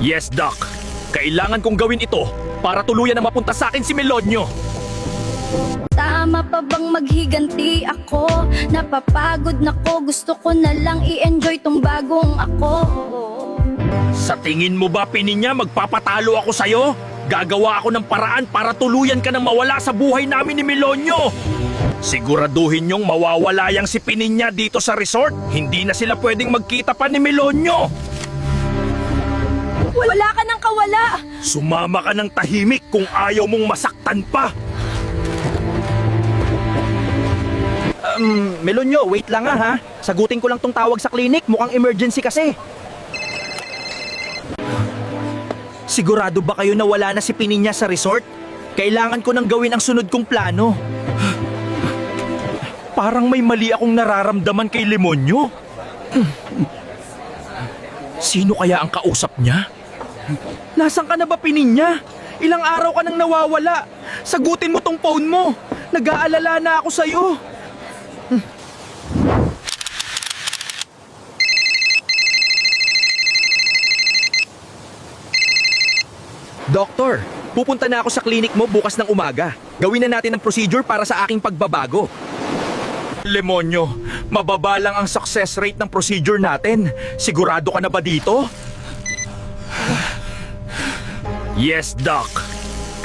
Yes, Doc. Kailangan kong gawin ito para tuluyan na mapunta sa akin si Melonyo. Tama pa bang maghiganti ako? Napapagod na ko, gusto ko na lang i-enjoy tong bagong ako. Sa tingin mo ba, Pininya, magpapatalo ako sa'yo? Gagawa ako ng paraan para tuluyan ka nang mawala sa buhay namin ni Melonyo. Siguraduhin niyong mawawala yang si Pininya dito sa resort. Hindi na sila pwedeng magkita pa ni Melonyo. Wala ka nang kawala. Sumama ka ng tahimik kung ayaw mong masaktan pa. Melonyo, wait lang ha. Sagutin ko lang tong tawag sa clinic. Mukhang emergency kasi. Sigurado ba kayo na wala na si Pininya sa resort? Kailangan ko nang gawin ang sunod kong plano. Parang may mali akong nararamdaman kay Limonyo. Sino kaya ang kausap niya? Nasaan ka na ba, Pininya? Ilang araw ka nang nawawala. Sagutin mo tong phone mo. Nag-aalala na ako sa'yo. Doktor, pupunta na ako sa clinic mo bukas ng umaga. Gawin na natin ang procedure para sa aking pagbabago. Limonyo, mababa lang ang success rate ng procedure natin. Sigurado ka na ba dito? Yes, Doc.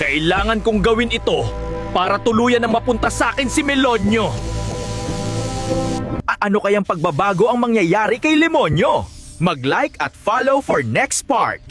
Kailangan kong gawin ito para tuluyan na mapunta sa akin si Melonyo. Ano kayang pagbabago ang mangyayari kay Limonyo? Mag-like at follow for next part.